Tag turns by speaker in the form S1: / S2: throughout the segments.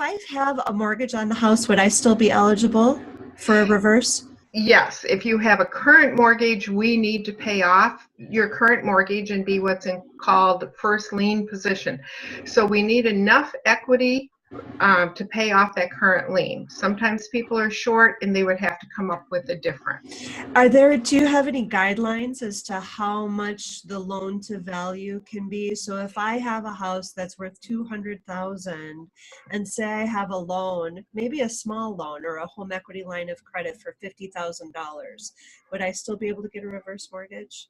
S1: I have a mortgage on the house, would I still be eligible for a reverse?
S2: Yes, if you have a current mortgage, we need to pay off your current mortgage and be what's called first lien position. So we need enough equity to pay off that current lien. Sometimes people are short and they would have to come up with a difference.
S1: Do you have any guidelines as to how much the loan to value can be? So if I have a house that's worth 200,000 and say I have a loan, maybe a small loan or a home equity line of credit for $50,000, would I still be able to get a reverse mortgage?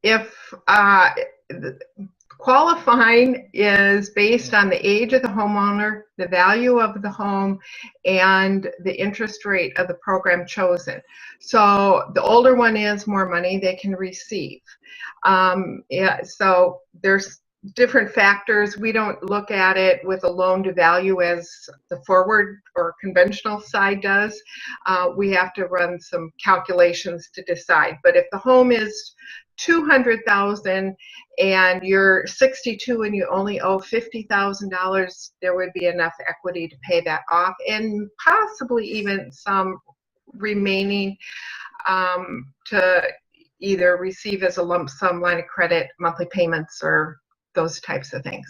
S2: If qualifying is based on the age of the homeowner, the value of the home, and the interest rate of the program chosen. So the older one is, more money they can receive. Yeah, so there's different factors. We don't look at it with a loan to value as the forward or conventional side does. We have to run some calculations to decide. But if the home is 200,000 and you're 62 and you only owe $50,000, there would be enough equity to pay that off, and possibly even some remaining to either receive as a lump sum line of credit, monthly payments, or those types of things.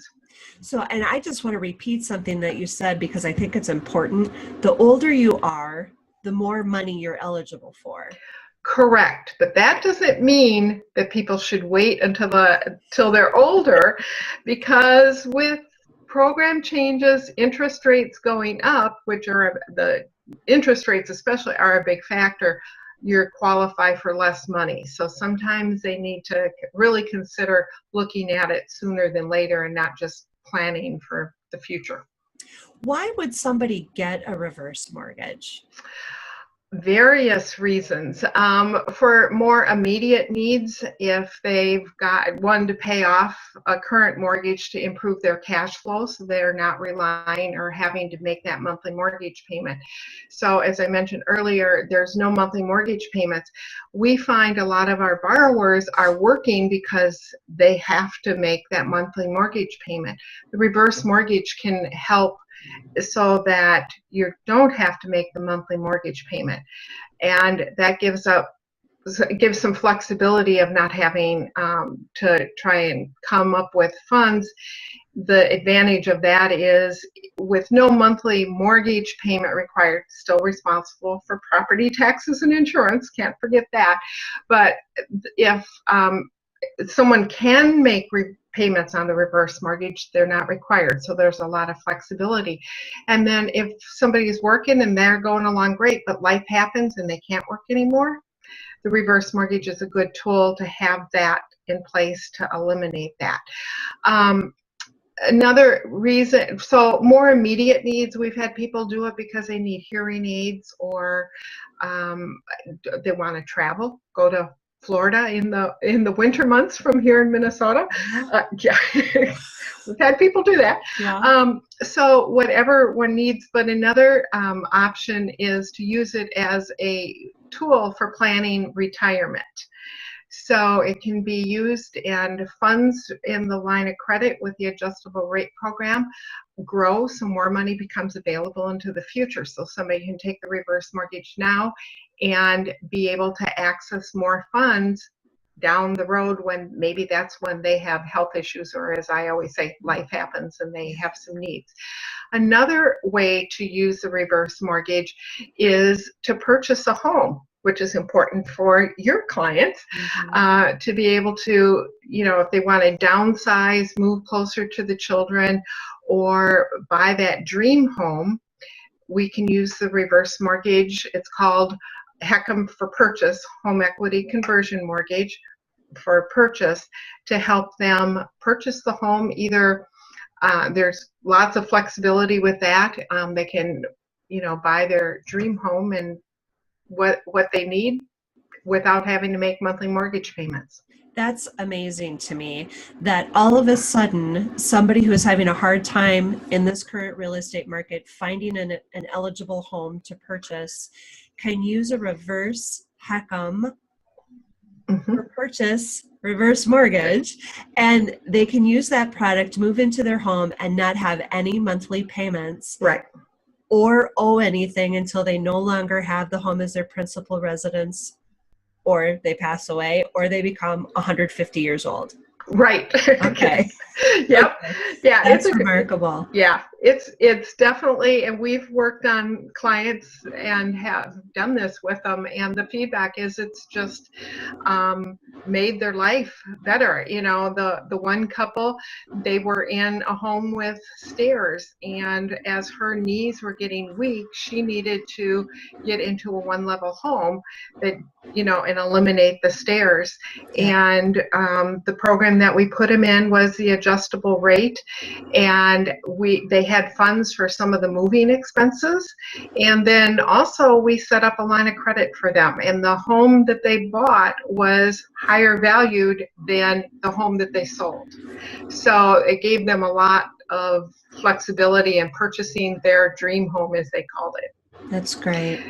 S1: So, and I just want to repeat something that you said because I think it's important. The older you are, the more money you're eligible for.
S2: Correct, but that doesn't mean that people should wait until they're older, because with program changes, interest rates going up, which are the interest rates especially are a big factor, you qualify for less money. So sometimes they need to really consider looking at it sooner than later and not just planning for the future.
S1: Why would somebody get a reverse mortgage?
S2: Various reasons. For more immediate needs, if they've got one to pay off a current mortgage to improve their cash flow so they're not relying or having to make that monthly mortgage payment. So as I mentioned earlier, there's no monthly mortgage payments. We find a lot of our borrowers are working because they have to make that monthly mortgage payment. The reverse mortgage can help so that you don't have to make the monthly mortgage payment, and that gives some flexibility of not having to try and come up with funds. The advantage of that is, with no monthly mortgage payment required, still responsible for property taxes and insurance, can't forget that, but if someone can make payments on the reverse mortgage, they're not required. So there's a lot of flexibility. And then if somebody is working and they're going along great, but life happens and they can't work anymore, the reverse mortgage is a good tool to have that in place to eliminate that. Another reason, so more immediate needs, we've had people do it because they need hearing aids, or they want to travel, go to Florida in the winter months from here in Minnesota. Yeah, we've had people do that.
S1: Yeah.
S2: So whatever one needs, but another option is to use it as a tool for planning retirement. So it can be used, and funds in the line of credit with the adjustable rate program grow, so more money becomes available into the future. So somebody can take the reverse mortgage now and be able to access more funds down the road when maybe that's when they have health issues, or as I always say, life happens and they have some needs. Another way to use the reverse mortgage is to purchase a home, which is important for your clients, to be able to, if they want to downsize, move closer to the children, or buy that dream home, we can use the reverse mortgage. It's called HECM for purchase, home equity conversion mortgage for purchase, to help them purchase the home. Either there's lots of flexibility with that. They can, buy their dream home and what they need without having to make monthly mortgage payments.
S1: That's amazing to me, that all of a sudden somebody who is having a hard time in this current real estate market finding an eligible home to purchase can use a reverse HECM for purchase, reverse mortgage, and they can use that product to move into their home and not have any monthly payments.
S2: Right.
S1: Or owe anything until they no longer have the home as their principal residence, or they pass away, or they become 150 years old.
S2: Right.
S1: Okay.
S2: Yep.
S1: Okay.
S2: Yeah.
S1: That's remarkable.
S2: Yeah. It's definitely, and we've worked on clients and have done this with them, and the feedback is it's just made their life better. You know, the one couple, they were in a home with stairs, and as her knees were getting weak, she needed to get into a one-level home that, you know, and eliminate the stairs. And the program that we put them in was the adjustable rate, and they had funds for some of the moving expenses, and then also we set up a line of credit for them, and the home that they bought was higher valued than the home that they sold. So it gave them a lot of flexibility in purchasing their dream home, as they called it.
S1: That's great.